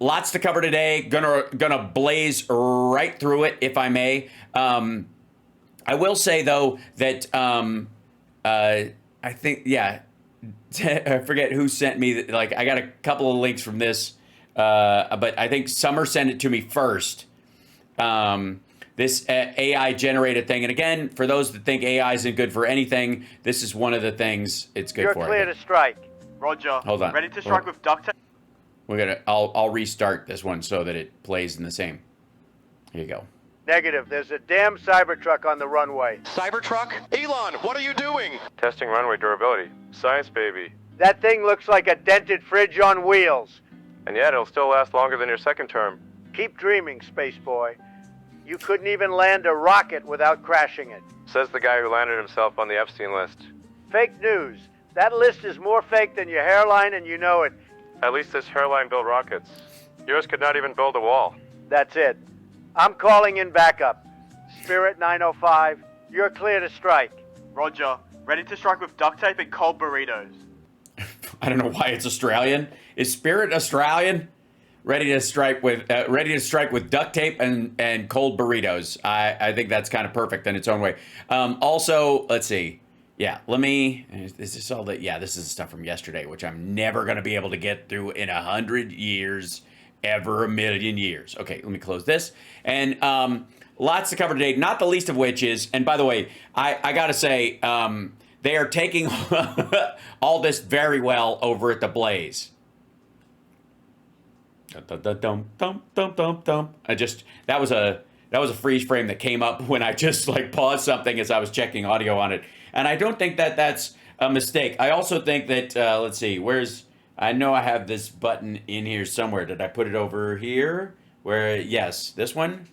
Lots to cover today. Gonna blaze right through it, if I may. I will say though that I think, yeah, I forget who sent me. Like, I got a couple of links from this, but I think Summer sent it to me first. This AI generated thing, and again, for those that think AI isn't good for anything, this is one of the things it's good for. You're clear to strike. Roger. Hold on. Ready to strike with duct tape? I'll restart this one so that it plays in the same. Here you go. Negative. There's a damn Cybertruck on the runway. Cybertruck? Elon, what are you doing? Testing runway durability. Science, baby. That thing looks like a dented fridge on wheels. And yet, it'll still last longer than your second term. Keep dreaming, space boy. You couldn't even land a rocket without crashing it. Says the guy who landed himself on the Epstein list. Fake news. That list is more fake than your hairline, and you know it. At least this hairline built rockets. Yours could not even build a wall. That's it. I'm calling in backup. Spirit 905, you're clear to strike. Roger. Ready to strike with duct tape and cold burritos. I don't know why it's Australian. Is Spirit Australian? Ready to strike with duct tape and cold burritos. I think that's kind of perfect in its own way. Also, let's see. Yeah, is this all that? Yeah, this is the stuff from yesterday, which I'm never going to be able to get through in 100 years, ever a million years. Okay, let me close this. And lots to cover today, not the least of which is, and by the way, I got to say, they are taking all this very well over at the Blaze. That was a freeze frame that came up when I just like paused something as I was checking audio on it. And I don't think that that's a mistake. I also think that, let's see, I know I have this button in here somewhere. Did I put it over here? Yes, this one?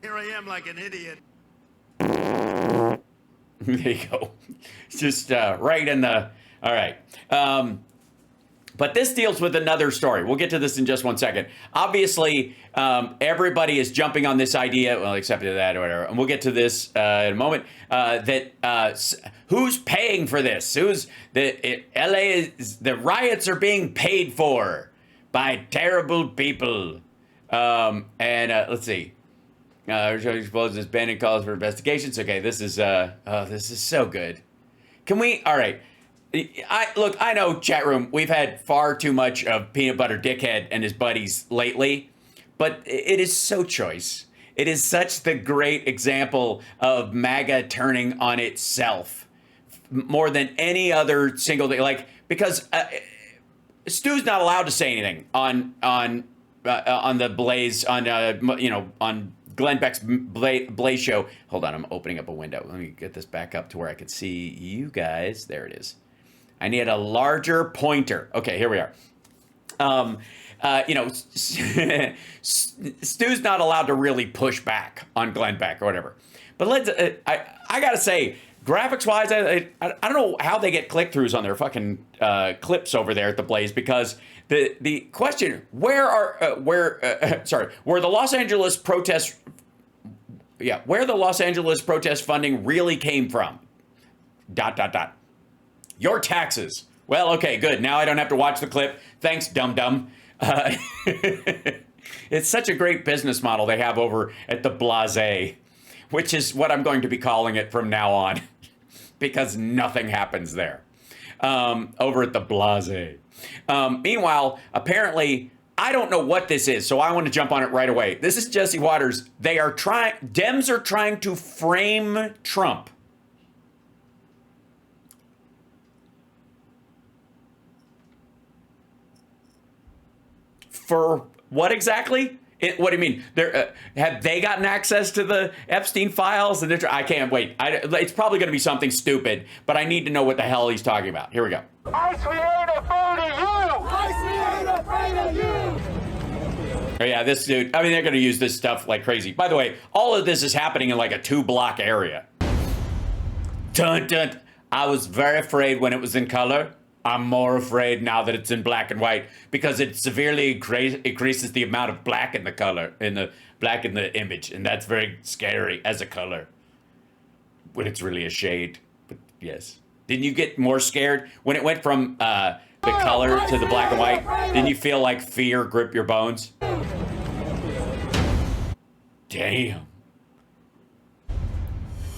Here I am like an idiot. There you go. Just right in the, all right. But this deals with another story. We'll get to this in just one second. Obviously, everybody is jumping on this idea, well, except for that or whatever. And we'll get to this in a moment. Who's paying for this? The riots are being paid for by terrible people. Let's see. Exposes banning calls for investigations. Okay, this is so good. Can we? All right. I know, chat room, we've had far too much of Peanut Butter Dickhead and his buddies lately, but it is so choice. It is such the great example of MAGA turning on itself more than any other single thing. Like, because Stu's not allowed to say anything on the Blaze, on Glenn Beck's Blaze show. Hold on, I'm opening up a window. Let me get this back up to where I can see you guys. There it is. I need a larger pointer. Okay, here we are. Stu's not allowed to really push back on Glenn Beck or whatever. But I gotta say, graphics-wise, I don't know how they get click-throughs on their fucking clips over there at the Blaze, because the question, where the Los Angeles protest funding really came from, ... Your taxes. Well, okay, good. Now I don't have to watch the clip. Thanks, dum-dum. It's such a great business model they have over at the Blase, which is what I'm going to be calling it from now on, because nothing happens there. Over at the Blase. Meanwhile, apparently, I don't know what this is, so I want to jump on it right away. This is Jesse Waters. Dems are trying to frame Trump. For what exactly? What do you mean? Have they gotten access to the Epstein files? And I can't wait. It's probably going to be something stupid, but I need to know what the hell he's talking about. Here we go. We ain't afraid of you! We ain't afraid of you! Oh yeah, this dude, they're going to use this stuff like crazy. By the way, all of this is happening in like a 2-block area. Dun, dun. I was very afraid when it was in color. I'm more afraid now that it's in black and white, because it severely increases the amount of black in the color, in the image, and that's very scary as a color when it's really a shade. But yes, didn't you get more scared when it went from the color to the black and white, didn't you feel like fear grip your bones? Damn.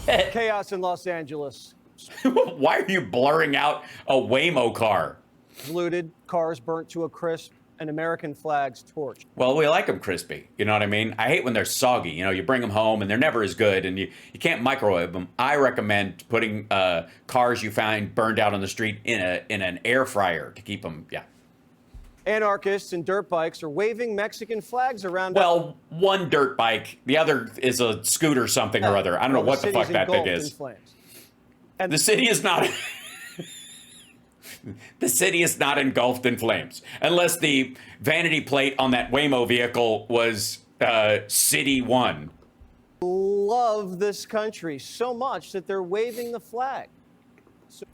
Chaos in Los Angeles. Why are you blurring out a Waymo car? Looted, cars burnt to a crisp, and American flags torched. Well, we like them crispy. You know what I mean? I hate when they're soggy. You know, you bring them home and they're never as good, and you can't microwave them. I recommend putting cars you find burned out on the street in an air fryer to keep them, yeah. Anarchists and dirt bikes are waving Mexican flags around. Well, one dirt bike, the other is a scooter something or other. I don't know what the fuck that thing is. And the city is not... The city is not engulfed in flames. Unless the vanity plate on that Waymo vehicle was City 1. Love this country so much that they're waving the flag.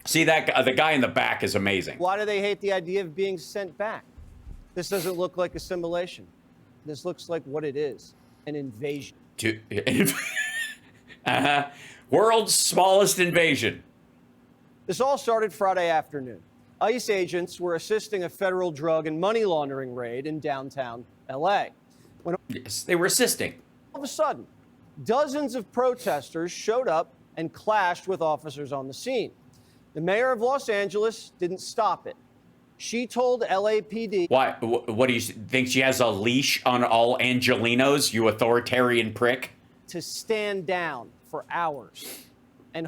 See, that the guy in the back is amazing. Why do they hate the idea of being sent back? This doesn't look like assimilation. This looks like what it is, an invasion. World's smallest invasion. This all started Friday afternoon. ICE agents were assisting a federal drug and money laundering raid in downtown LA. When Yes, they were assisting. all of a sudden, dozens of protesters showed up and clashed with officers on the scene. The mayor of Los Angeles didn't stop it. She told LAPD. Why? What do you think? She has a leash on all Angelinos, you authoritarian prick? To stand down for hours. And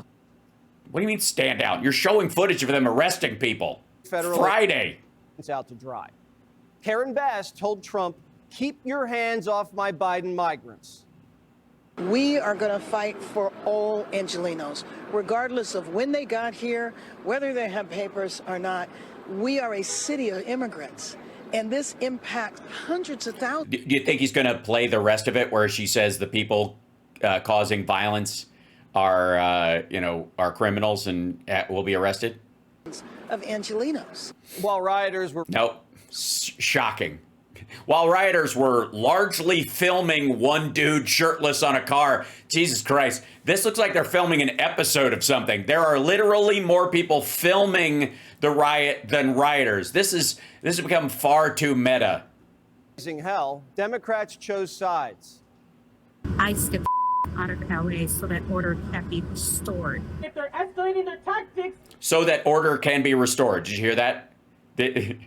What do you mean stand out? You're showing footage of them arresting people. Federal Friday. It's out to dry. Karen Bass told Trump, "Keep your hands off my Biden migrants." We are going to fight for all Angelinos, regardless of when they got here, whether they have papers or not. We are a city of immigrants, and this impacts hundreds of thousands. Do you think he's going to play the rest of it where she says the people causing violence are, are criminals and will be arrested? Of Angelinos. While rioters were Nope. Shocking. While rioters were largely filming one dude shirtless on a car. Jesus Christ. This looks like they're filming an episode of something. There are literally more people filming the riot than rioters. This has become far too meta. raising hell, Democrats chose sides. ICE get out of LA so that order can be restored. If they're escalating their tactics, So that order can be restored. Did you hear that? They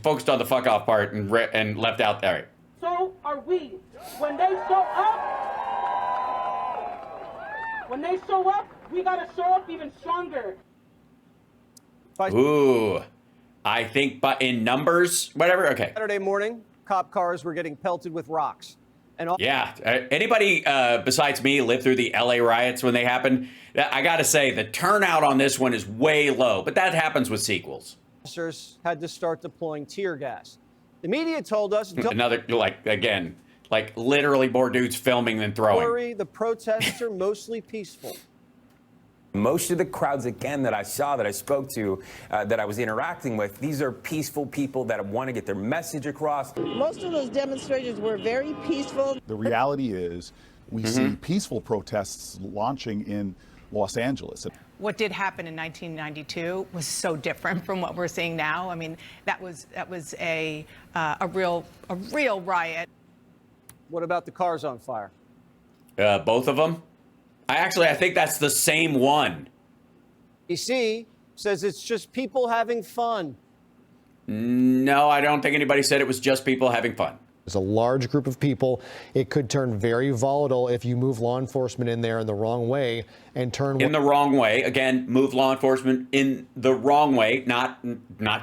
focused on the fuck off part and left out there. so are we. When they show up, we gotta show up even stronger. Ooh, I think, but in numbers, whatever. Okay. Saturday morning, cop cars were getting pelted with rocks. And all Yeah. Anybody besides me lived through the LA riots when they happened? I got to say, the turnout on this one is way low, but that happens with sequels. officers had to start deploying tear gas. The media told us, "Don't Another, like literally more dudes filming than throwing. worry, the protests are mostly peaceful." Most of the crowds, again, that I saw, that I spoke to, that I was interacting with, these are peaceful people that want to get their message across. Most of those demonstrations were very peaceful. The reality is we see peaceful protests launching in Los Angeles. What did happen in 1992 was so different from what we're seeing now. I mean, that was a real riot. What about the cars on fire? Both of them? I think that's the same one. DC says it's just people having fun. No, I don't think anybody said it was just people having fun. There's a large group of people. It could turn very volatile if you move law enforcement in there in the wrong way and turn in the wrong way. Again, move law enforcement in the wrong way, not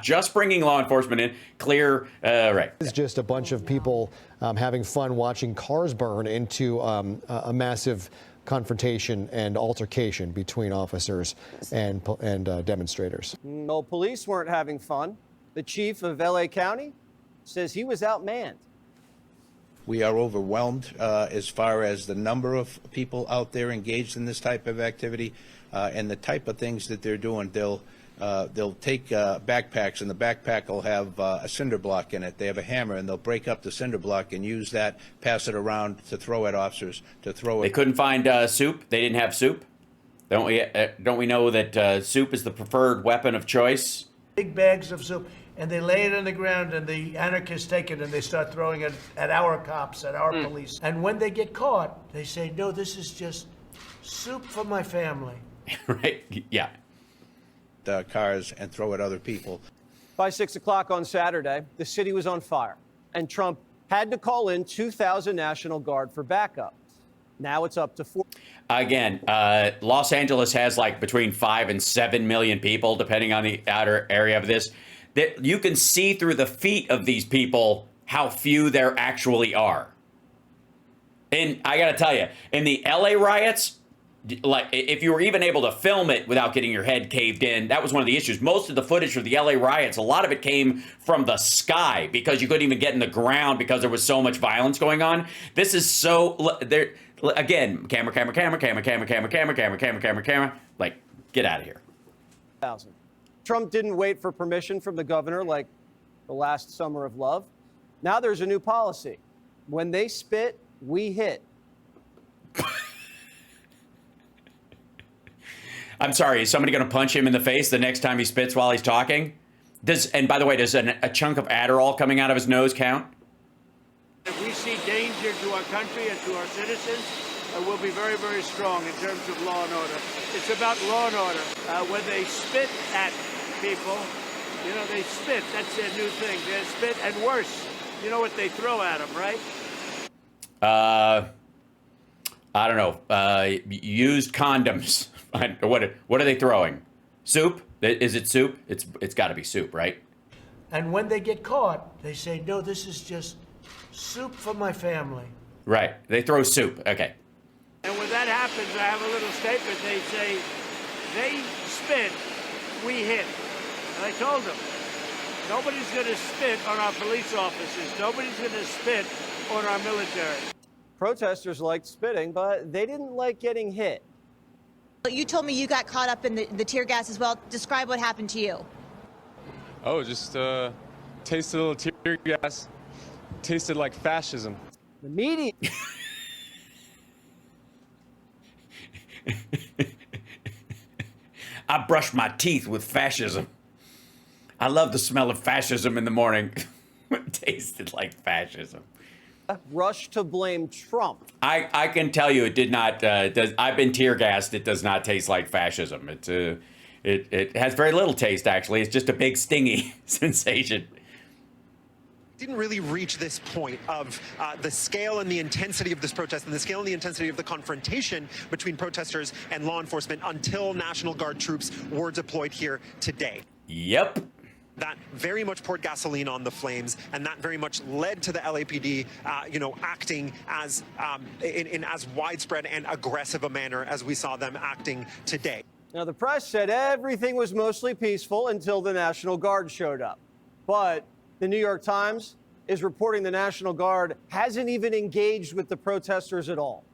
just bringing law enforcement in. Clear, right. It's just a bunch of people having fun watching cars burn into a massive confrontation and altercation between officers and demonstrators. No, police weren't having fun. The chief of LA County says he was outmanned. We are overwhelmed as far as the number of people out there engaged in this type of activity and the type of things that they're doing. They'll take backpacks, and the backpack will have a cinder block in it. They have a hammer, and they'll break up the cinder block and use that, pass it around to throw at officers, to throw it. They couldn't find soup. They didn't have soup. Don't we know that soup is the preferred weapon of choice big bags of soup, and they lay it on the ground, and the anarchists take it and they start throwing it at our cops, at our police. And when they get caught, they say, no, this is just soup for my family. Right? Yeah. The cars and throw at other people. By 6 o'clock on Saturday, the city was on fire, and Trump had to call in 2,000 National Guard for backup. Now it's up to 4. Again, Los Angeles has like between 5 and 7 million people, depending on the outer area of this. That you can see through the feet of these people how few there actually are. And I got to tell you, in the LA riots, like if you were even able to film it without getting your head caved in, that was one of the issues. Most of the footage for the LA riots, a lot of it came from the sky because you couldn't even get in the ground because there was so much violence going on. This is so there. Again, camera. Like, get out of here. Trump didn't wait for permission from the governor like the last summer of love. Now there's a new policy. When they spit, we hit. I'm sorry, is somebody going to punch him in the face the next time he spits while he's talking? And by the way, does a chunk of Adderall coming out of his nose count? If we see danger to our country and to our citizens, we'll be very, very strong in terms of law and order. It's about law and order. When they spit at people, you know, they spit. That's their new thing. They spit, and worse, you know what they throw at them, right? I don't know. Used condoms. What are they throwing? Soup? Is it soup? It's got to be soup, right? And when they get caught, they say, no, this is just soup for my family. Right. They throw soup. Okay. And when that happens, I have a little statement. They say, they spit, we hit. And I told them, nobody's going to spit on our police officers. Nobody's going to spit on our military. Protesters liked spitting, but they didn't like getting hit. You told me you got caught up in the tear gas as well. Describe what happened to you. Oh, just tasted a little tear gas. Tasted like fascism. The media. I brushed my teeth with fascism. I love the smell of fascism in the morning. It tasted like fascism. Rush to blame Trump. I can tell you it did not. I've been tear gassed. It does not taste like fascism. It has very little taste, actually. It's just a big stingy sensation. Didn't really reach this point of the scale and the intensity of this protest and the scale and the intensity of the confrontation between protesters and law enforcement until National Guard troops were deployed here today. Yep. That very much poured gasoline on the flames, and that very much led to the LAPD, acting as in as widespread and aggressive a manner as we saw them acting today. Now, the press said everything was mostly peaceful until the National Guard showed up. But the New York Times is reporting the National Guard hasn't even engaged with the protesters at all.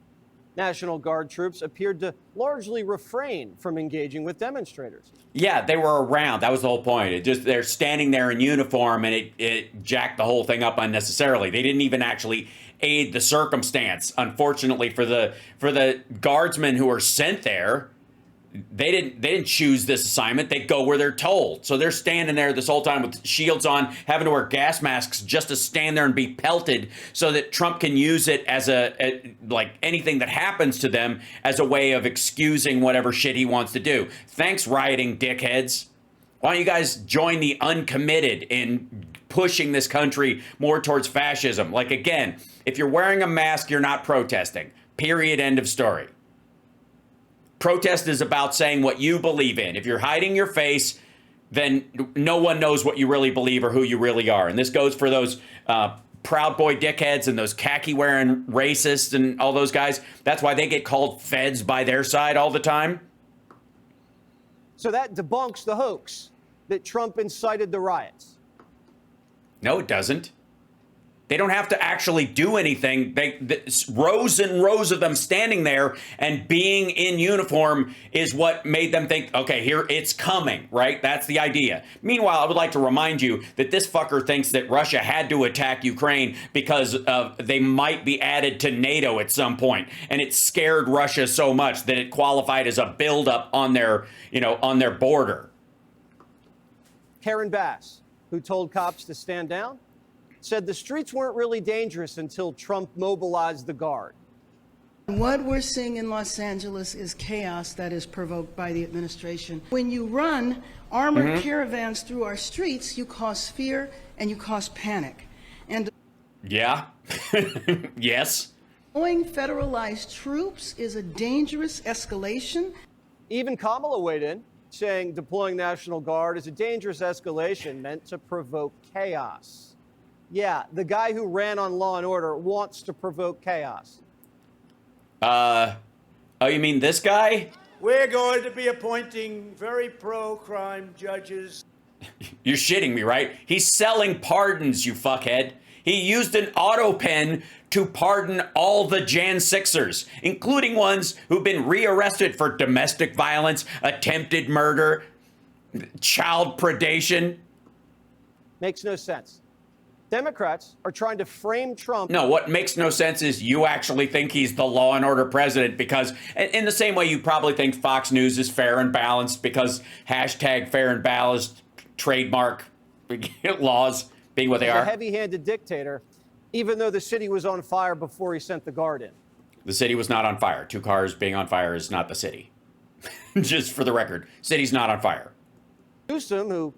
National Guard troops appeared to largely refrain from engaging with demonstrators. Yeah, they were around. That was the whole point. They're standing there in uniform, and it jacked the whole thing up unnecessarily. They didn't even actually aid the circumstance. Unfortunately for the guardsmen who were sent there, they didn't choose this assignment. They go where they're told. So they're standing there this whole time with shields on, having to wear gas masks just to stand there and be pelted so that Trump can use it as like anything that happens to them as a way of excusing whatever shit he wants to do. Thanks, rioting dickheads. Why don't you guys join the uncommitted in pushing this country more towards fascism? Like, again, if you're wearing a mask, you're not protesting. Period. End of story. Protest is about saying what you believe in. If you're hiding your face, then no one knows what you really believe or who you really are. And this goes for those Proud Boy dickheads and those khaki-wearing racists and all those guys. That's why they get called feds by their side all the time. So that debunks the hoax that Trump incited the riots. No, it doesn't. They don't have to actually do anything. Rows and rows of them standing there and being in uniform is what made them think, okay, here it's coming, right? That's the idea. Meanwhile, I would like to remind you that this fucker thinks that Russia had to attack Ukraine because they might be added to NATO at some point. And it scared Russia so much that it qualified as a buildup on their, on their border. Karen Bass, who told cops to stand down, said the streets weren't really dangerous until Trump mobilized the Guard. What we're seeing in Los Angeles is chaos that is provoked by the administration. When you run armored caravans through our streets, you cause fear and you cause panic. And yeah, yes. deploying federalized troops is a dangerous escalation. Even Kamala weighed in, saying deploying National Guard is a dangerous escalation meant to provoke chaos. Yeah, the guy who ran on Law and Order wants to provoke chaos. Oh, you mean this guy? We're going to be appointing very pro-crime judges. You're shitting me, right? He's selling pardons, you fuckhead. He used an auto pen to pardon all the Jan 6ers, including ones who've been rearrested for domestic violence, attempted murder, child predation. Makes no sense. Democrats are trying to frame Trump. No, what makes no sense is you actually think he's the law and order president because in the same way you probably think Fox News is fair and balanced because hashtag fair and balanced trademark laws being what they are. A heavy-handed dictator, even though the city was on fire before he sent the Guard in. The city was not on fire. 2 cars being on fire is not the city. Just for the record, city's not on fire. Newsom, who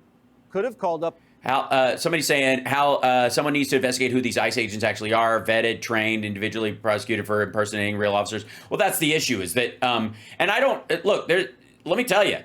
could have called up. Somebody's saying someone needs to investigate who these ICE agents actually are, vetted, trained, individually prosecuted for impersonating real officers. Well, that's the issue is that, and I don't, look, let me tell you,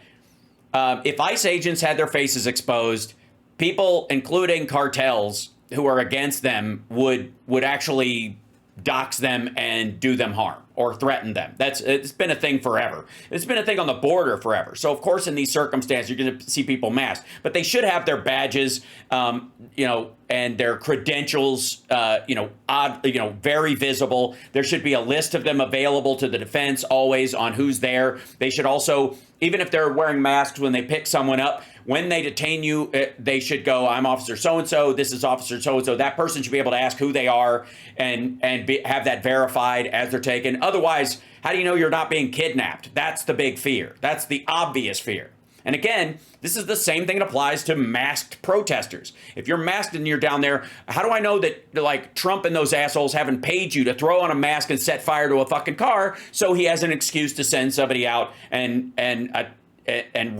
if ICE agents had their faces exposed, people, including cartels who are against them, would actually dox them and do them harm or threaten them. It's been a thing forever. It's been a thing on the border forever. So of course, in these circumstances, you're going to see people masked, but they should have their badges, and their credentials, very visible. There should be a list of them available to the defense always on who's there. They should also, even if they're wearing masks when they pick someone up, when they detain you, they should go, I'm Officer so-and-so, this is Officer so-and-so. That person should be able to ask who they are and have that verified as they're taken. Otherwise, how do you know you're not being kidnapped? That's the big fear. That's the obvious fear. And again, this is the same thing that applies to masked protesters. If you're masked and you're down there, how do I know that like Trump and those assholes haven't paid you to throw on a mask and set fire to a fucking car so he has an excuse to send somebody out and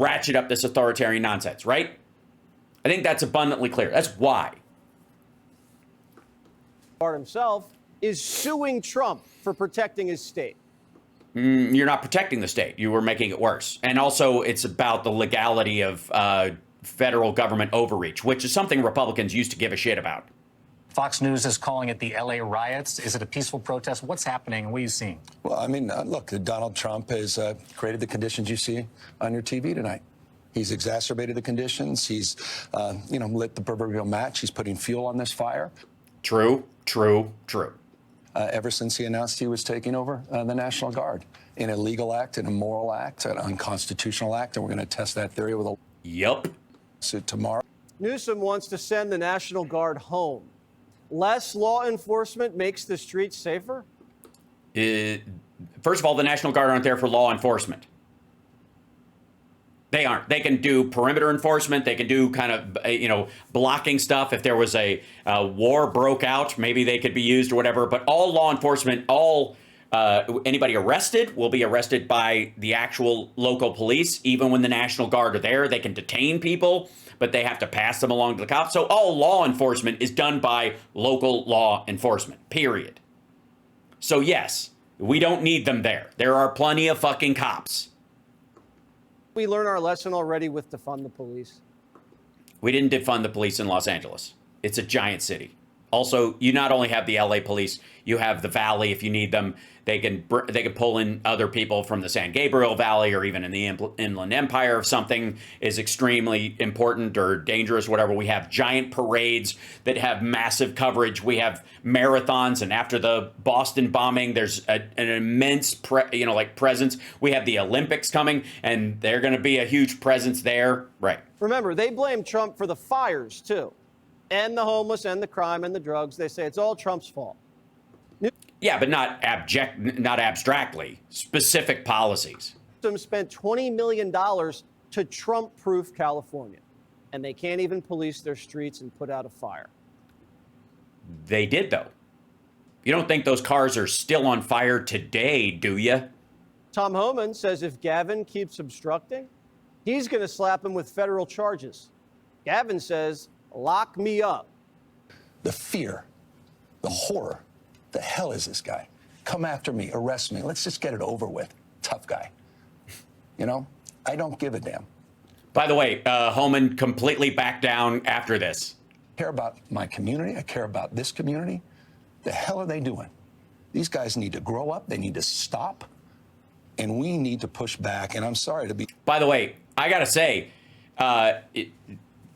ratchet up this authoritarian nonsense, right? I think that's abundantly clear. That's why. Guard himself is suing Trump for protecting his state. You're not protecting the state. You were making it worse. And also, it's about the legality of federal government overreach, which is something Republicans used to give a shit about. Fox News is calling it the LA riots. Is it a peaceful protest? What's happening? What are you seeing? Well, I mean, look, Donald Trump has created the conditions you see on your TV tonight. He's exacerbated the conditions. He's, lit the proverbial match. He's putting fuel on this fire. True. Ever since he announced he was taking over the National Guard, an illegal act, an immoral act, an unconstitutional act, and we're going to test that theory with a suit tomorrow. Newsom wants to send the National Guard home. Less law enforcement makes the streets safer? First of all, the National Guard aren't there for law enforcement. They aren't. They can do perimeter enforcement. They can do kind of, blocking stuff. If there was a war broke out, maybe they could be used or whatever. But all law enforcement, anybody arrested will be arrested by the actual local police. Even when the National Guard are there, they can detain people, but they have to pass them along to the cops. So all law enforcement is done by local law enforcement, period. So yes, we don't need them there. There are plenty of fucking cops. We learn our lesson already with defund the police. We didn't defund the police in Los Angeles. It's a giant city. Also, you not only have the LA police, you have the Valley if you need them. They can pull in other people from the San Gabriel Valley or even in the Inland Empire if something is extremely important or dangerous, whatever. We have giant parades that have massive coverage. We have marathons, and after the Boston bombing, there's an immense presence. We have the Olympics coming, and they're going to be a huge presence there. Right. Remember, they blame Trump for the fires too, and the homeless, and the crime, and the drugs. They say it's all Trump's fault. Yeah, but not abstractly. Specific policies. Newsom spent $20 million to Trump-proof California. and they can't even police their streets and put out a fire. They did, though. You don't think those cars are still on fire today, do you? Tom Homan says if Gavin keeps obstructing, he's going to slap him with federal charges. Gavin says, lock me up. The fear, the horror, the hell is this guy? Come after me, arrest me. Let's just get it over with. Tough guy. You know, I don't give a damn. By the way, Homan completely backed down after this. I care about my community. I care about this community. The hell are they doing? These guys need to grow up. They need to stop. And we need to push back. And I'm sorry to be. By the way, I got to say,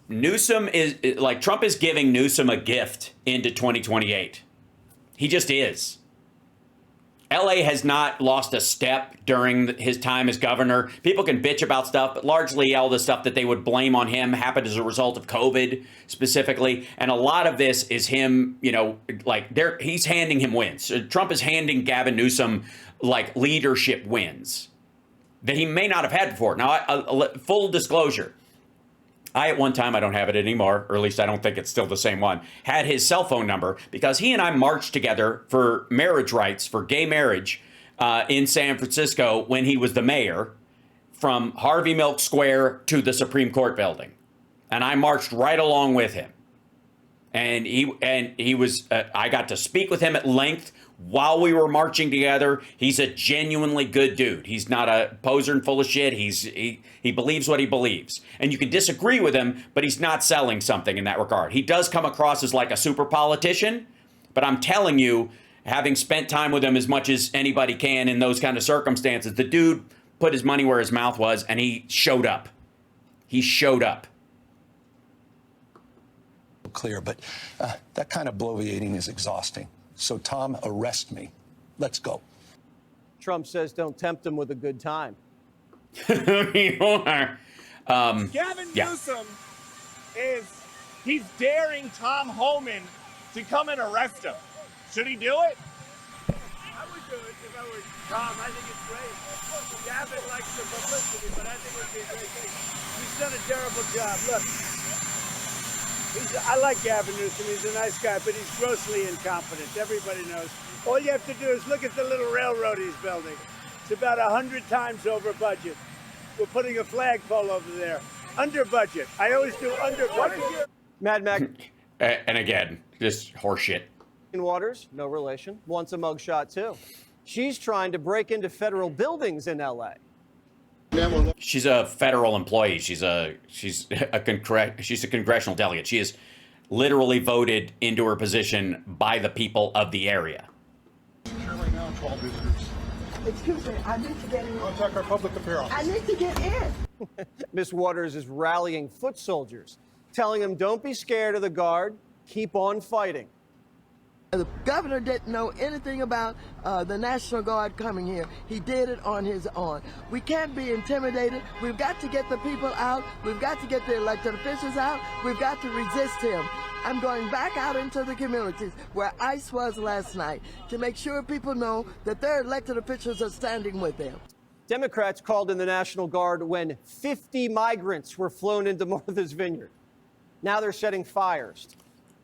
Newsom is like Trump is giving Newsom a gift into 2028. He just is. LA has not lost a step during his time as governor. People can bitch about stuff, but largely all the stuff that they would blame on him happened as a result of COVID specifically. And a lot of this is him, you know, like he's handing him wins. Trump is handing Gavin Newsom like leadership wins that he may not have had before. Now, full disclosure, I at one time, I don't have it anymore, or at least I don't think it's still the same one, had his cell phone number because he and I marched together for marriage rights, for gay marriage in San Francisco when he was the mayor, from Harvey Milk Square to the Supreme Court building. And I marched right along with him. And he was, I got to speak with him at length while we were marching together. He's a genuinely good dude. He's not a poser and full of shit. He believes what he believes. And you can disagree with him, but he's not selling something in that regard. He does come across as like a super politician, but I'm telling you, having spent time with him as much as anybody can in those kind of circumstances, the dude put his money where his mouth was, and he showed up. He showed up. Clear, but that kind of bloviating is exhausting. So, Tom, arrest me. Let's go. Trump says don't tempt him with a good time. You are. Gavin Newsom he's daring Tom Homan to come and arrest him. Should he do it? I would do it if I were Tom. I think it's great. Gavin likes the publicity, but I think it would be a great thing. He's done a terrible job. Look, I like Gavin Newsom. He's a nice guy, but he's grossly incompetent. Everybody knows. All you have to do is look at the little railroad he's building. It's about 100 times over budget. We're putting a flagpole over there. Under budget. I always do under budget. Mad Mac. And again, just horseshit. Waters, no relation, wants a mugshot too. She's trying to break into federal buildings in LA. She's a federal employee. She's a congressional delegate. She is literally voted into her position by the people of the area. Excuse me, I need to get in. Contact our public affairs. I need to get in. Miss Waters is rallying foot soldiers, telling them don't be scared of the guard, keep on fighting. The governor didn't know anything about the National Guard coming here. He did it on his own. We can't be intimidated. We've got to get the people out. We've got to get the elected officials out. We've got to resist him. I'm going back out into the communities where ICE was last night to make sure people know that their elected officials are standing with them. Democrats called in the National Guard when 50 migrants were flown into Martha's Vineyard. Now they're setting fires.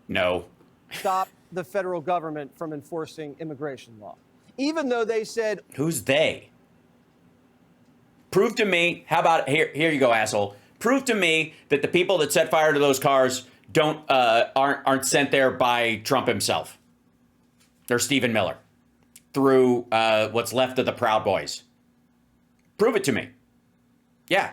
No. Stop the federal government from enforcing immigration law. Even though they said... Who's they? Prove to me, how about, here you go, asshole. Prove to me that the people that set fire to those cars aren't sent there by Trump himself. Or Stephen Miller. Through what's left of the Proud Boys. Prove it to me. Yeah.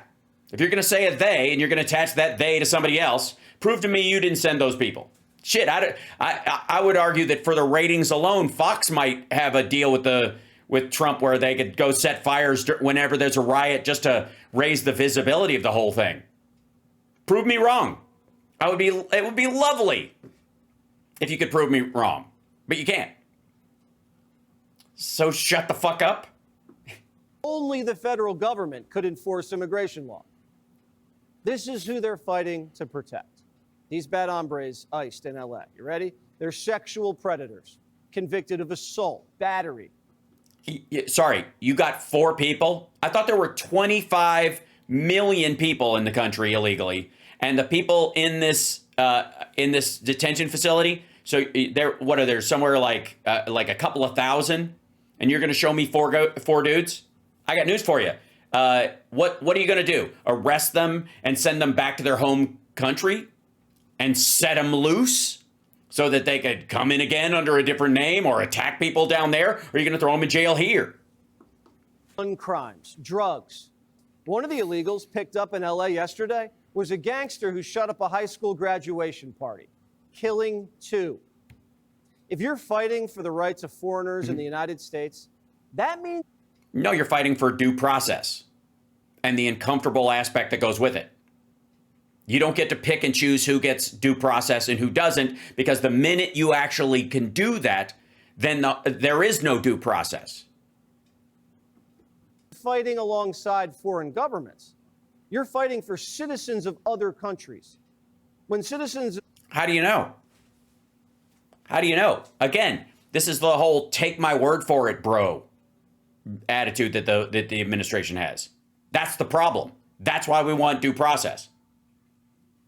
If you're going to say a they and you're going to attach that they to somebody else, prove to me you didn't send those people. Shit, I would argue that for the ratings alone, Fox might have a deal with Trump where they could go set fires whenever there's a riot just to raise the visibility of the whole thing. Prove me wrong. It would be lovely if you could prove me wrong, but you can't. So shut the fuck up. Only the federal government could enforce immigration law. This is who they're fighting to protect. These bad hombres iced in LA. You ready? They're sexual predators, convicted of assault, battery. Sorry, you got 4 people? I thought there were 25 million people in the country illegally, And the people in this detention facility, so there, what are there, somewhere like a couple of thousand, and you're going to show me four dudes? I got news for you. What are you going to do? Arrest them and send them back to their home country and set them loose so that they could come in again under a different name or attack people down there? Or are you going to throw them in jail here? Crimes, drugs. One of the illegals picked up in LA yesterday was a gangster who shut up a high school graduation party, killing 2. If you're fighting for the rights of foreigners in the United States, that means... No, you're fighting for due process and the uncomfortable aspect that goes with it. You don't get to pick and choose who gets due process and who doesn't, because the minute you actually can do that, then there is no due process. Fighting alongside foreign governments. You're fighting for citizens of other countries. When citizens... How do you know? How do you know? Again, this is the whole take my word for it, bro, attitude that the administration has. That's the problem. That's why we want due process.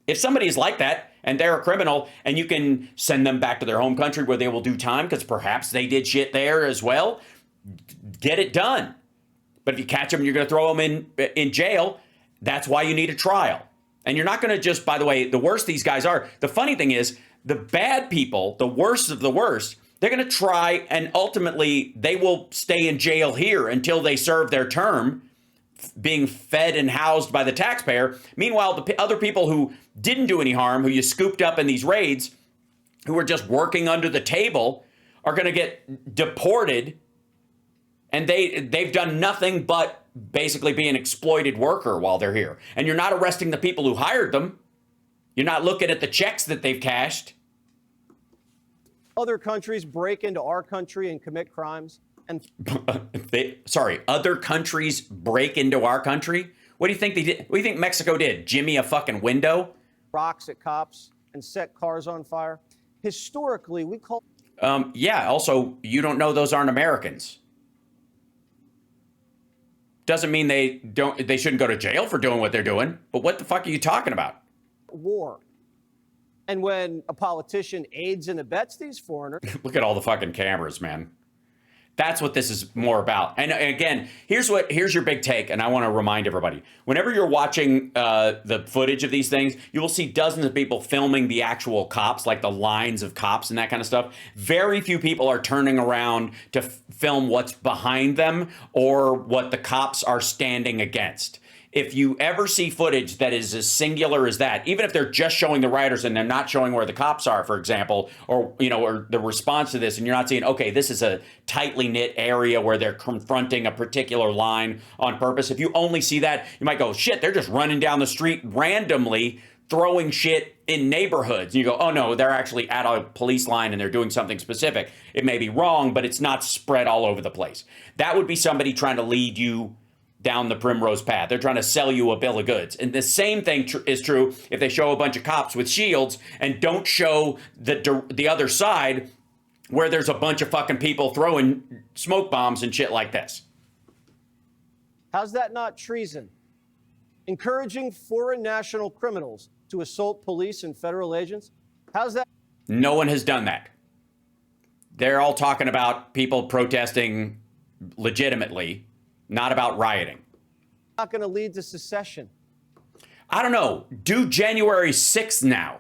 If somebody is like that and they're a criminal and you can send them back to their home country where they will do time because perhaps they did shit there as well, get it done. But if you catch them and you're going to throw them in jail, that's why you need a trial. And you're not going to just, by the way, the worse these guys are. The funny thing is, the bad people, the worst of the worst, they're going to try and ultimately they will stay in jail here until they serve their term, being fed and housed by the taxpayer. Meanwhile, the other people who didn't do any harm, who you scooped up in these raids, who are just working under the table, are going to get deported. And they've done nothing but basically be an exploited worker while they're here. And you're not arresting the people who hired them. You're not looking at the checks that they've cashed. Other countries break into our country and commit crimes. And other countries break into our country? What do you think they did? What do you think Mexico did? Jimmy a fucking window? Rocks at cops and set cars on fire. Historically, we call... Yeah, also, you don't know those aren't Americans. Doesn't mean they shouldn't go to jail for doing what they're doing. But what the fuck are you talking about? War. And when a politician aids and abets these foreigners... Look at all the fucking cameras, man. That's what this is more about. And again, here's your big take, and I want to remind everybody. Whenever you're watching the footage of these things, you will see dozens of people filming the actual cops, like the lines of cops and that kind of stuff. Very few people are turning around to film what's behind them or what the cops are standing against. If you ever see footage that is as singular as that, even if they're just showing the rioters and they're not showing where the cops are, for example, or the response to this, and you're not seeing, okay, this is a tightly knit area where they're confronting a particular line on purpose. If you only see that, you might go, shit, they're just running down the street randomly, throwing shit in neighborhoods. And you go, oh no, they're actually at a police line and they're doing something specific. It may be wrong, but it's not spread all over the place. That would be somebody trying to lead you down the primrose path. They're trying to sell you a bill of goods. And the same thing is true if they show a bunch of cops with shields and don't show the other side where there's a bunch of fucking people throwing smoke bombs and shit like this. How's that not treason? Encouraging foreign national criminals to assault police and federal agents? How's that? No one has done that. They're all talking about people protesting legitimately, not about rioting. Not going to lead to secession. I don't know. Do January 6th now.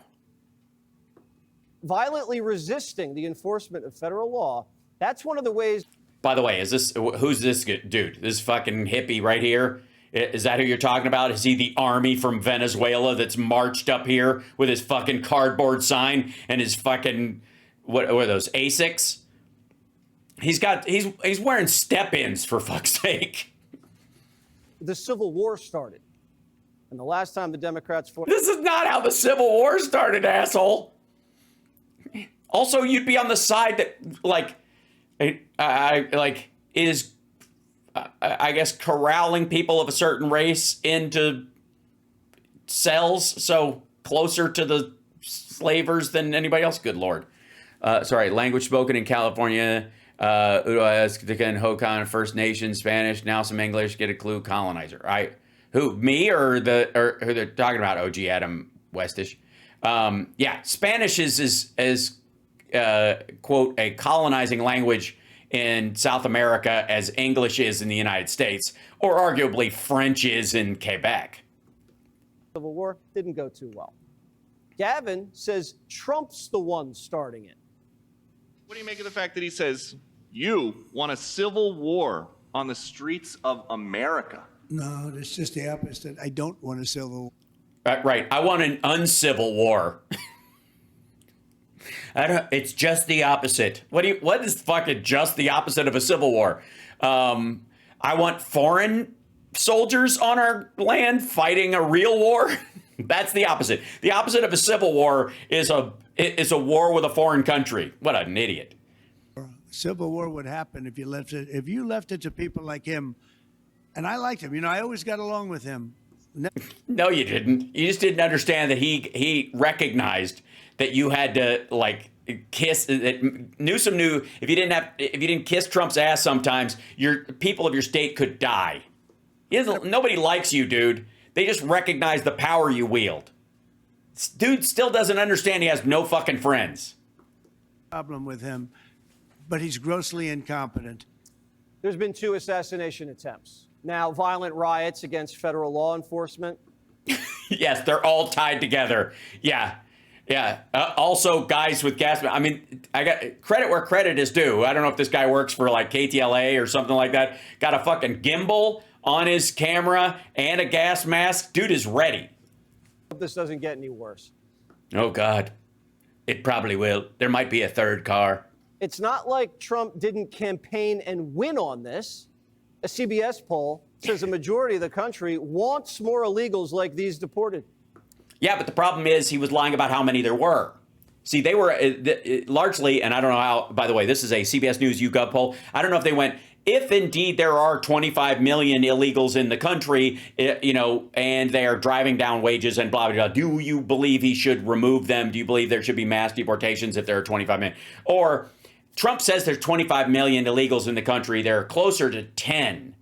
Violently resisting the enforcement of federal law. That's one of the ways. By the way, who's this dude? This fucking hippie right here? Is that who you're talking about? Is he the army from Venezuela that's marched up here with his fucking cardboard sign and his fucking, what are those, Asics? He's wearing step-ins, for fuck's sake. The Civil War started. And the last time the Democrats fought... This is not how the Civil War started, asshole. Also, you'd be on the side that, is, I guess, corralling people of a certain race into cells, so closer to the slavers than anybody else. Good Lord. Sorry, language spoken in California... Hokan, First Nation, Spanish, now some English, get a clue, colonizer. Who, me or who they're talking about? OG Adam Westish. Yeah, Spanish is quote, a colonizing language in South America as English is in the United States, or arguably French is in Quebec. Civil War didn't go too well. Gavin says Trump's the one starting it. What do you make of the fact that he says, you want a civil war on the streets of America? No, it's just the opposite. I don't want a civil war. Right. I want an uncivil war. It's just the opposite. What is fucking just the opposite of a civil war? I want foreign soldiers on our land fighting a real war. That's the opposite. The opposite of a civil war is a war with a foreign country. What an idiot. Civil war would happen if you left it to people like him. And I liked him. You know, I always got along with him. No, you didn't. You just didn't understand that he recognized that you had to like kiss. That Newsom knew if you didn't kiss Trump's ass sometimes, your people of your state could die. Nobody likes you, dude. They just recognize the power you wield. This dude still doesn't understand he has no fucking friends. Problem with him, but he's grossly incompetent. There's been 2 assassination attempts. Now, violent riots against federal law enforcement. Yes, they're all tied together. Yeah. Also, guys with gas. I mean, I got credit where credit is due. I don't know if this guy works for like KTLA or something like that. Got a fucking gimbal on his camera and a gas mask. Dude is ready. Hope this doesn't get any worse. Oh, God. It probably will. There might be a third car. It's not like Trump didn't campaign and win on this. A CBS poll says a majority of the country wants more illegals like these deported. Yeah, but the problem is he was lying about how many there were. See, they were largely, and I don't know how, by the way, this is a CBS News YouGov poll. I don't know if they went, if indeed there are 25 million illegals in the country, and they are driving down wages and blah, blah, blah, do you believe he should remove them? Do you believe there should be mass deportations if there are 25 million? Or Trump says there's 25 million illegals in the country. They're closer to 10.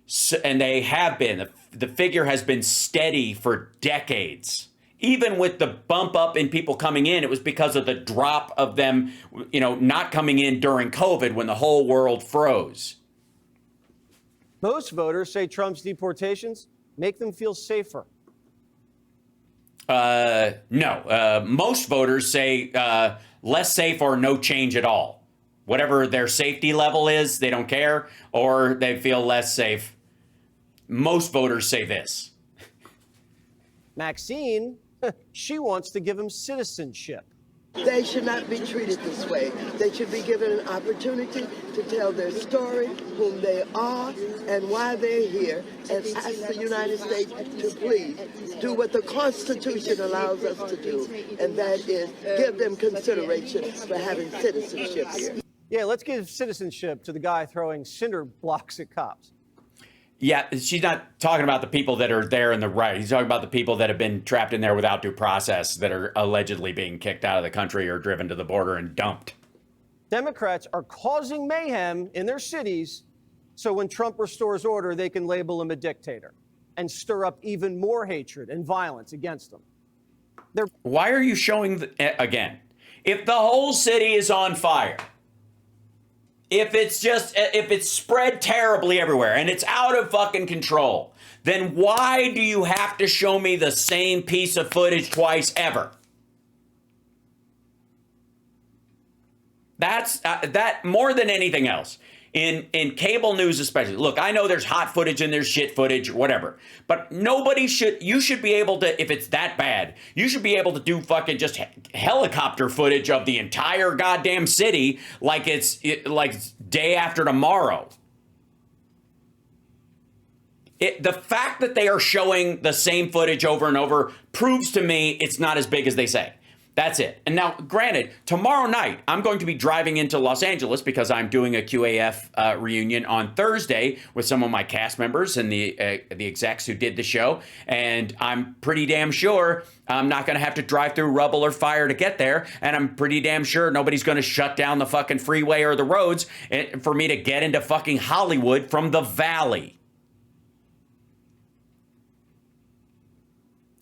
So, and they have been. The figure has been steady for decades. Even with the bump up in people coming in, it was because of the drop of them, not coming in during COVID when the whole world froze. Most voters say Trump's deportations make them feel safer. No. Most voters say less safe or no change at all. Whatever their safety level is, they don't care, or they feel less safe. Most voters say this. Maxine, she wants to give him citizenship. They should not be treated this way. They should be given an opportunity to tell their story, whom they are, and why they're here, and ask the United States to please do what the Constitution allows us to do, and that is give them consideration for having citizenship here. Yeah, let's give citizenship to the guy throwing cinder blocks at cops. Yeah, she's not talking about the people that are there in the right. He's talking about the people that have been trapped in there without due process, that are allegedly being kicked out of the country or driven to the border and dumped. Democrats are causing mayhem in their cities so when Trump restores order, they can label him a dictator and stir up even more hatred and violence against them. Why are you showing again? If the whole city is on fire, if it's spread terribly everywhere and it's out of fucking control, then why do you have to show me the same piece of footage twice ever? That's that more than anything else. In cable news especially. Look, I know there's hot footage and there's shit footage or whatever. But you should be able to, if it's that bad, you should be able to do fucking just helicopter footage of the entire goddamn city like it's day after tomorrow. The fact that they are showing the same footage over and over proves to me it's not as big as they say. That's it. And now, granted, tomorrow night, I'm going to be driving into Los Angeles because I'm doing a QAF reunion on Thursday with some of my cast members and the execs who did the show. And I'm pretty damn sure I'm not going to have to drive through rubble or fire to get there. And I'm pretty damn sure nobody's going to shut down the fucking freeway or the roads for me to get into fucking Hollywood from the valley.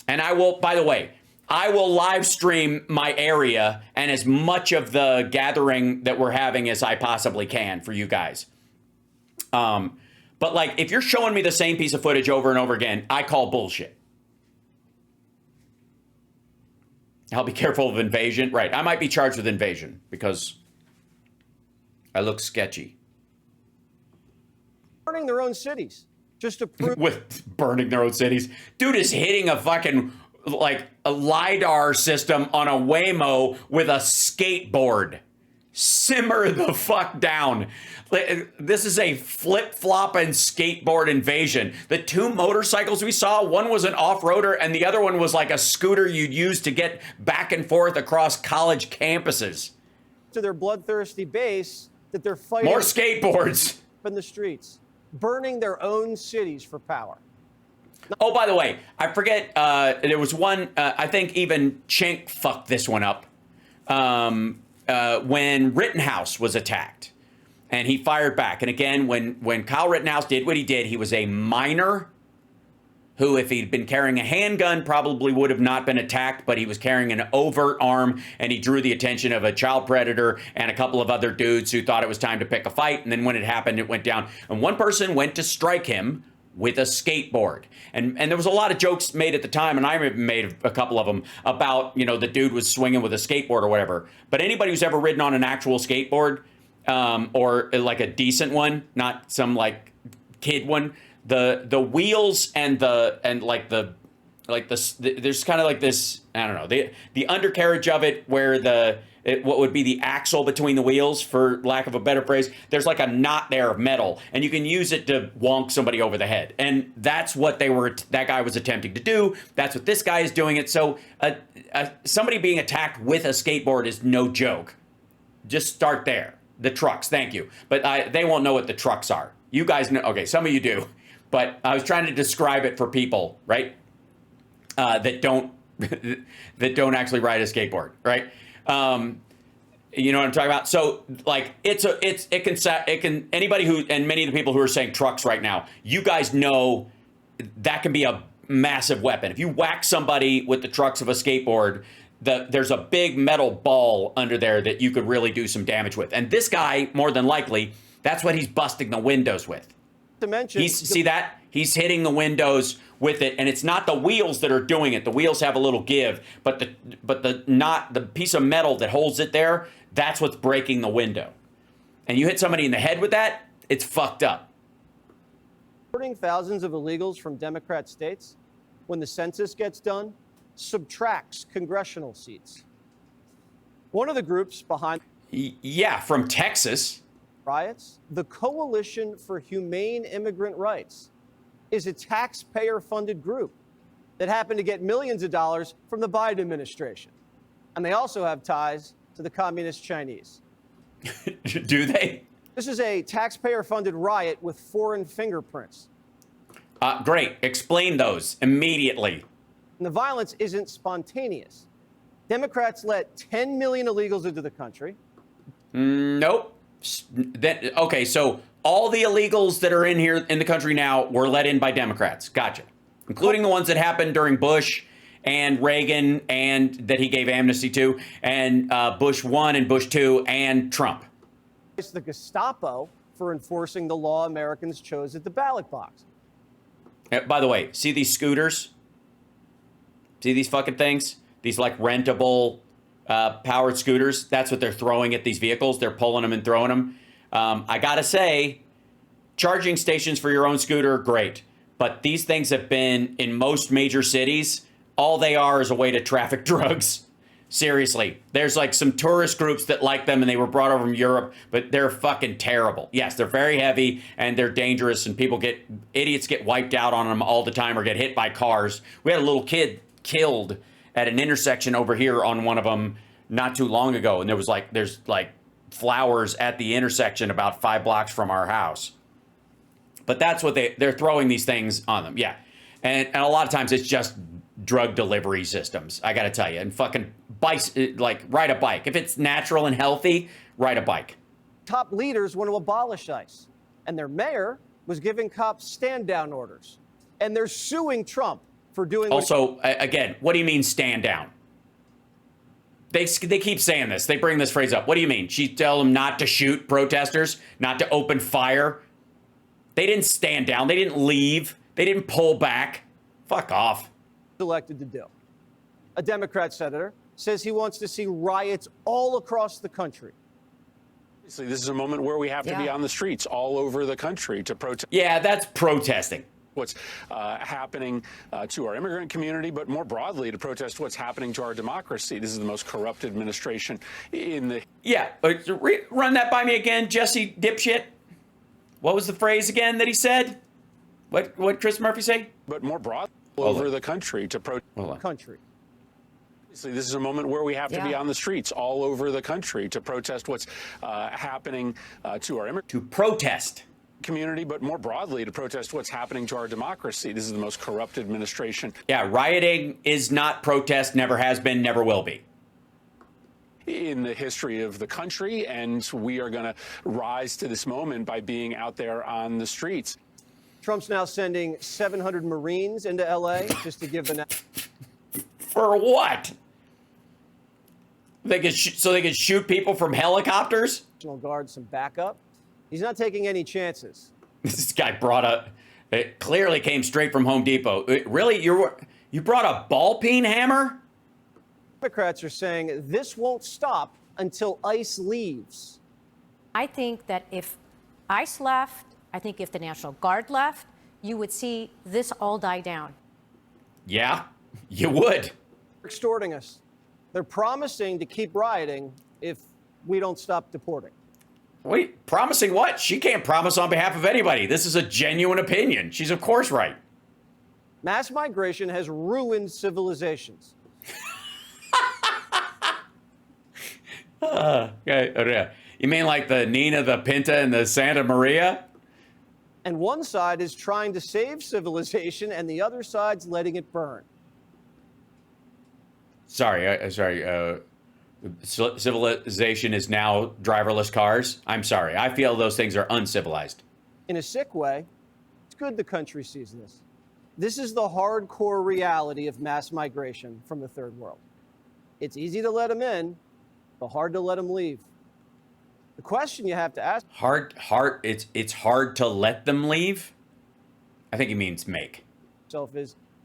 And I will, by the way, I will live stream my area and as much of the gathering that we're having as I possibly can for you guys. But like, if you're showing me the same piece of footage over and over again, I call bullshit. I'll be careful of invasion. Right. I might be charged with invasion because I look sketchy. Burning their own cities just to prove. With burning their own cities. Dude is hitting a fucking, like, a LiDAR system on a Waymo with a skateboard. Simmer the fuck down. This is a flip-flopping skateboard invasion. The two motorcycles we saw, one was an off-roader and the other one was like a scooter you'd use to get back and forth across college campuses. To their bloodthirsty base that they're fighting. More skateboards. In the streets, burning their own cities for power. Oh, by the way, I forget, there was one, I think even Cenk fucked this one up. When Rittenhouse was attacked and he fired back. And again, when Kyle Rittenhouse did what he did, he was a minor who, if he'd been carrying a handgun, probably would have not been attacked, but he was carrying an overt arm and he drew the attention of a child predator and a couple of other dudes who thought it was time to pick a fight. And then when it happened, it went down. And one person went to strike him with a skateboard. And there was a lot of jokes made at the time, and I made a couple of them about, you know, the dude was swinging with a skateboard or whatever. But anybody who's ever ridden on an actual skateboard, or like a decent one, not some like kid one, the wheels and there's kind of like this, I don't know, the undercarriage of it where what would be the axle between the wheels, for lack of a better phrase, there's like a knot there of metal, and you can use it to wonk somebody over the head. And that's what that guy was attempting to do. That's what this guy is doing it. So somebody being attacked with a skateboard is no joke. Just start there. The trucks, thank you. But they won't know what the trucks are. You guys know, okay, some of you do. But I was trying to describe it for people, right? That don't actually ride a skateboard, right? You know what I'm talking about? So like it can anybody who, and many of the people who are saying trucks right now, you guys know that can be a massive weapon. If you whack somebody with the trucks of a skateboard, there's a big metal ball under there that you could really do some damage with. And this guy, more than likely, that's what he's busting the windows with. To mention, see that? He's hitting the windows with it, and it's not the wheels that are doing it. The wheels have a little give, but the piece of metal that holds it there, that's what's breaking the window. And you hit somebody in the head with that, it's fucked up. Deporting thousands of illegals from Democrat states, when the census gets done, subtracts congressional seats. One of the groups behind from Texas riots, the Coalition for Humane Immigrant Rights, is a taxpayer-funded group that happened to get millions of dollars from the Biden administration. And they also have ties to the communist Chinese. Do they? This is a taxpayer-funded riot with foreign fingerprints. Great. Explain those immediately. And the violence isn't spontaneous. Democrats let 10 million illegals into the country. Nope. Okay, so all the illegals that are in here in the country now were let in by Democrats. Gotcha. Including the ones that happened during Bush and Reagan, and that he gave amnesty to, and Bush 1 and Bush 2 and Trump. It's the Gestapo for enforcing the law Americans chose at the ballot box. By the way, see these scooters? See these fucking things? These like rentable powered scooters? That's what they're throwing at these vehicles. They're pulling them and throwing them. I gotta say, charging stations for your own scooter, great. But these things have been in most major cities. All they are is a way to traffic drugs. Seriously. There's like some tourist groups that like them and they were brought over from Europe, but they're fucking terrible. Yes, they're very heavy and they're dangerous, and idiots get wiped out on them all the time or get hit by cars. We had a little kid killed at an intersection over here on one of them not too long ago, and there's flowers at the intersection about 5 blocks from our house. But that's what they're throwing these things on them. Yeah. And a lot of times it's just drug delivery systems, I gotta tell you. And fucking bikes, like ride a bike. If it's natural and healthy, ride a bike. Top leaders want to abolish ICE, and their mayor was giving cops stand-down orders. And they're suing Trump for doing. Also, again, what do you mean stand down? They keep saying this. They bring this phrase up. What do you mean? She tell them not to shoot protesters, not to open fire. They didn't stand down. They didn't leave. They didn't pull back. Fuck off. Elected to do. A Democrat senator says he wants to see riots all across the country. Obviously, this is a moment where we have to be on the streets all over the country to protest. Yeah, that's protesting. What's happening to our immigrant community, but more broadly to protest what's happening to our democracy. This is the most corrupt administration in the... Yeah, run that by me again, Jesse dipshit. What was the phrase again that he said? What Chris Murphy say? But more broadly over the country to protest... Country. Obviously, this is a moment where we have to be on the streets all over the country to protest what's happening to our immigrant... To protest. Community, but more broadly to protest what's happening to our democracy. This is the most corrupt administration. Yeah, rioting is not protest, never has been, never will be. In the history of the country, and we are going to rise to this moment by being out there on the streets. Trump's now sending 700 Marines into L.A. just to give the... For what? So they could shoot people from helicopters? National Guard some backup. He's not taking any chances. This guy it clearly came straight from Home Depot. Really? You brought a ball peen hammer? Democrats are saying this won't stop until ICE leaves. I think that if ICE left, I think if the National Guard left, you would see this all die down. Yeah, you would. They're extorting us. They're promising to keep rioting if we don't stop deporting. Wait, promising what? She can't promise on behalf of anybody. This is a genuine opinion. She's of course right. Mass migration has ruined civilizations. You mean like the Nina, the Pinta, and the Santa Maria? And one side is trying to save civilization, and the other side's letting it burn. Sorry. Civilization is now driverless cars. I'm sorry. I feel those things are uncivilized. In a sick way, it's good the country sees this. This is the hardcore reality of mass migration from the third world. It's easy to let them in, but hard to let them leave. The question you have to ask... It's hard to let them leave? I think he means make.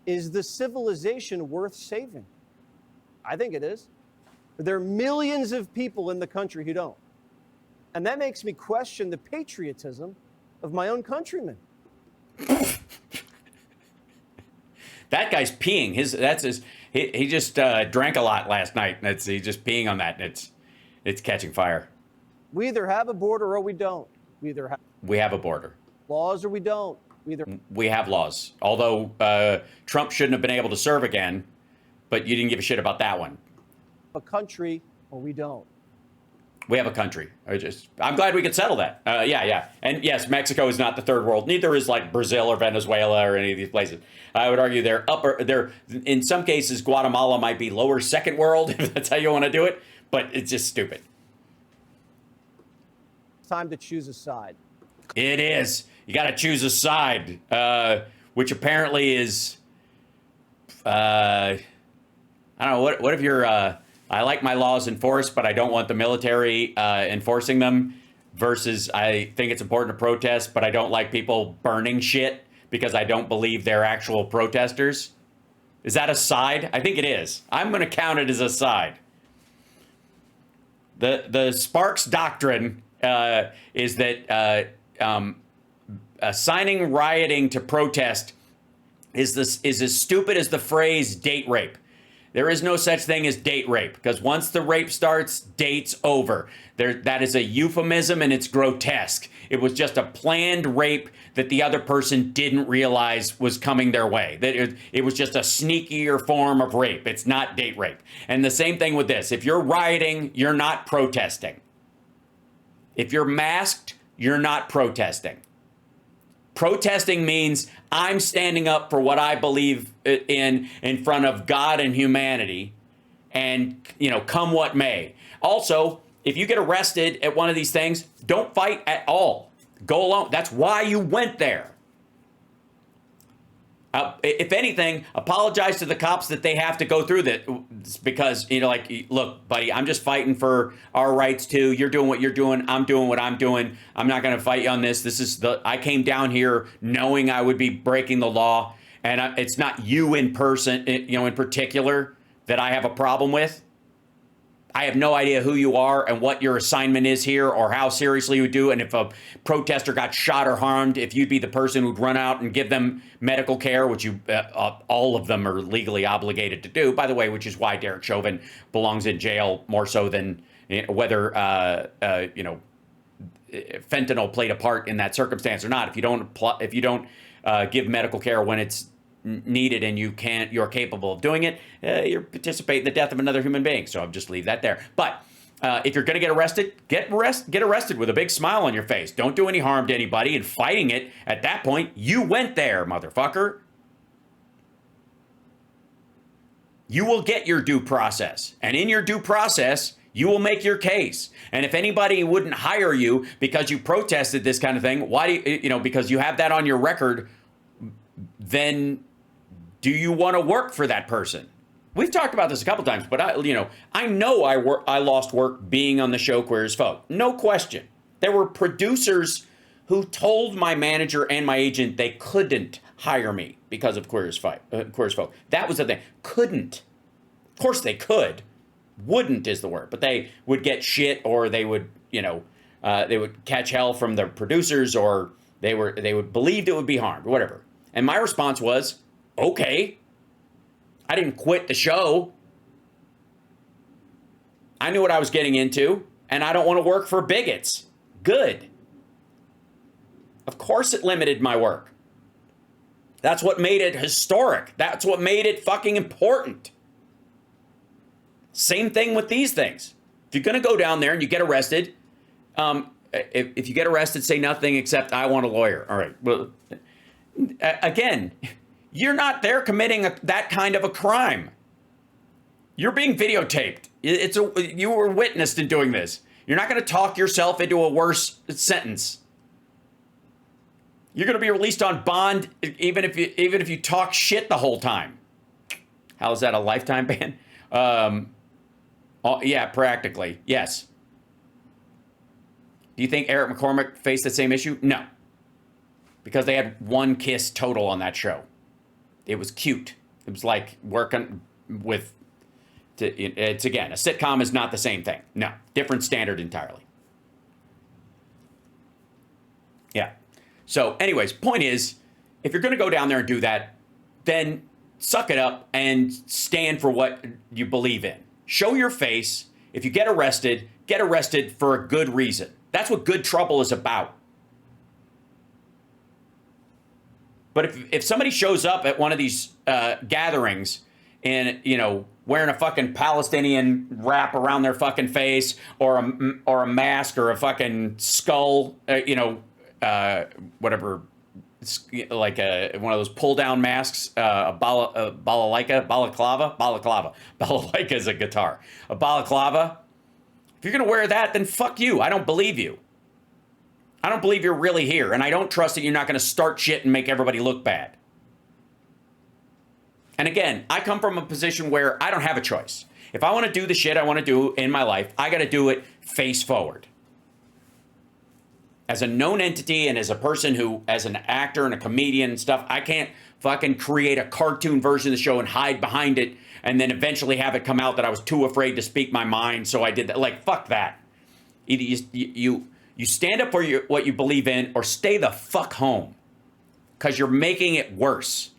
Is the civilization worth saving? I think it is. There are millions of people in the country who don't. And that makes me question the patriotism of my own countrymen. That guy's peeing. He just drank a lot last night. He's just peeing on that. And it's catching fire. We either have a border or we don't. We have a border. Laws or we don't. We have laws. Although Trump shouldn't have been able to serve again, but you didn't give a shit about that one. A country or we don't. We have a country. I'm glad we could settle that. Yeah. And yes, Mexico is not the third world. Neither is like Brazil or Venezuela or any of these places. I would argue they're in some cases, Guatemala might be lower second world, if that's how you want to do it, but it's just stupid. It's time to choose a side. It is. You got to choose a side, which apparently is, I don't know, what if you're, I like my laws enforced, but I don't want the military enforcing them, versus I think it's important to protest, but I don't like people burning shit because I don't believe they're actual protesters. Is that a side? I think it is. I'm going to count it as a side. The Sparks doctrine is that assigning rioting to protest is as stupid as the phrase date rape. There is no such thing as date rape, because once the rape starts, date's over. That is a euphemism, and it's grotesque. It was just a planned rape that the other person didn't realize was coming their way. That it was just a sneakier form of rape. It's not date rape. And the same thing with this. If you're rioting, you're not protesting. If you're masked, you're not protesting. Protesting means I'm standing up for what I believe in front of God and humanity, and, come what may. Also, if you get arrested at one of these things, don't fight at all. Go alone. That's why you went there. If anything, apologize to the cops that they have to go through that, because, you know, like, look, buddy, I'm just fighting for our rights too. You're doing what you're doing. I'm doing what I'm doing. I'm not going to fight you on this. I came down here knowing I would be breaking the law, and it's not you in person, you know, in particular, that I have a problem with. I have no idea who you are and what your assignment is here or how seriously you would do. And if a protester got shot or harmed, if you'd be the person who'd run out and give them medical care, which you, all of them are legally obligated to do, by the way, which is why Derek Chauvin belongs in jail more so than, you know, whether, you know, fentanyl played a part in that circumstance or not. If you don't give medical care when it's needed and you're capable of doing it, you're participating in the death of another human being. So I'll just leave that there. But if you're going to get arrested, get arrested with a big smile on your face. Don't do any harm to anybody. And fighting it, at that point, you went there, motherfucker. You will get your due process. And in your due process, you will make your case. And if anybody wouldn't hire you because you protested this kind of thing, why do you know, because you have that on your record, then do you want to work for that person? We've talked about this a couple times, but I know I lost work being on the show Queer as Folk. No question. There were producers who told my manager and my agent they couldn't hire me because of Queer as Folk. That was the thing. Couldn't. Of course they could. Wouldn't is the word. But they would get shit, or they would, they would catch hell from the producers, or they would believe it would be harmed, or whatever. And my response was, okay. I didn't quit the show. I knew what I was getting into, and I don't want to work for bigots. Good. Of course it limited my work. That's what made it historic. That's what made it fucking important. Same thing with these things. If you're going to go down there and you get arrested, if you get arrested, say nothing except, I want a lawyer. All right. Well, again, you're not there committing that kind of a crime. You're being videotaped. You were witnessed in doing this. You're not going to talk yourself into a worse sentence. You're going to be released on bond even if you talk shit the whole time. How is that, a lifetime ban? Yeah, practically. Yes. Do you think Eric McCormick faced the same issue? No. Because they had one kiss total on that show. It was cute. It was like working with, it's again, a sitcom is not the same thing. No, different standard entirely. Yeah. So anyways, point is, if you're going to go down there and do that, then suck it up and stand for what you believe in. Show your face. If you get arrested for a good reason. That's what good trouble is about. But if somebody shows up at one of these gatherings and, wearing a fucking Palestinian wrap around their fucking face, or a mask, or a fucking skull, whatever, like one of those pull down masks, a balalaika. Balalaika is a guitar. A balaclava. If you're gonna wear that, then fuck you. I don't believe you. I don't believe you're really here, and I don't trust that you're not going to start shit and make everybody look bad. And again, I come from a position where I don't have a choice. If I want to do the shit I want to do in my life, I got to do it face forward. As a known entity and as a person who, as an actor and a comedian and stuff, I can't fucking create a cartoon version of the show and hide behind it and then eventually have it come out that I was too afraid to speak my mind, so I did that. Like, fuck that. Either you stand up for what you believe in, or stay the fuck home, because you're making it worse.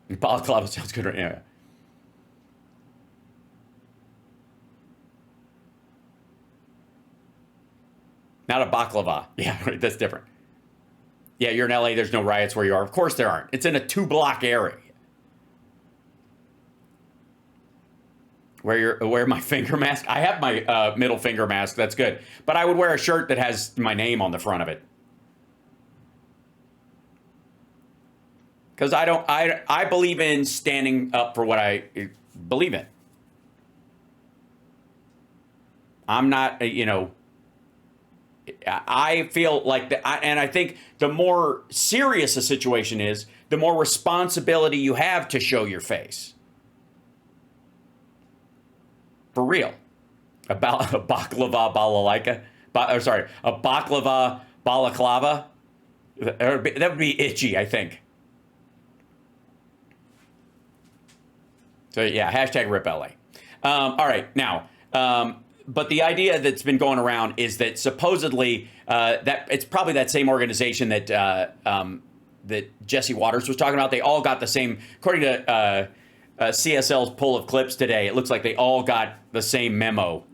Balaclava sounds good right now. Not a baklava. Yeah, right, that's different. Yeah, you're in LA, there's no riots where you are. Of course there aren't. It's in a 2-block area. Wear my finger mask. I have my middle finger mask. That's good. But I would wear a shirt that has my name on the front of it. Because I believe in standing up for what I believe in. I'm not, I feel like and I think the more serious a situation is, the more responsibility you have to show your face. For real. About a baklava balalaika. A baklava balaclava. That would be itchy, I think. So yeah, hashtag rip LA. All right, now, but the idea that's been going around is that supposedly that it's probably that same organization that that Jesse Waters was talking about. They all got the same, according to CSL's pull of clips today. It looks like they all got the same memo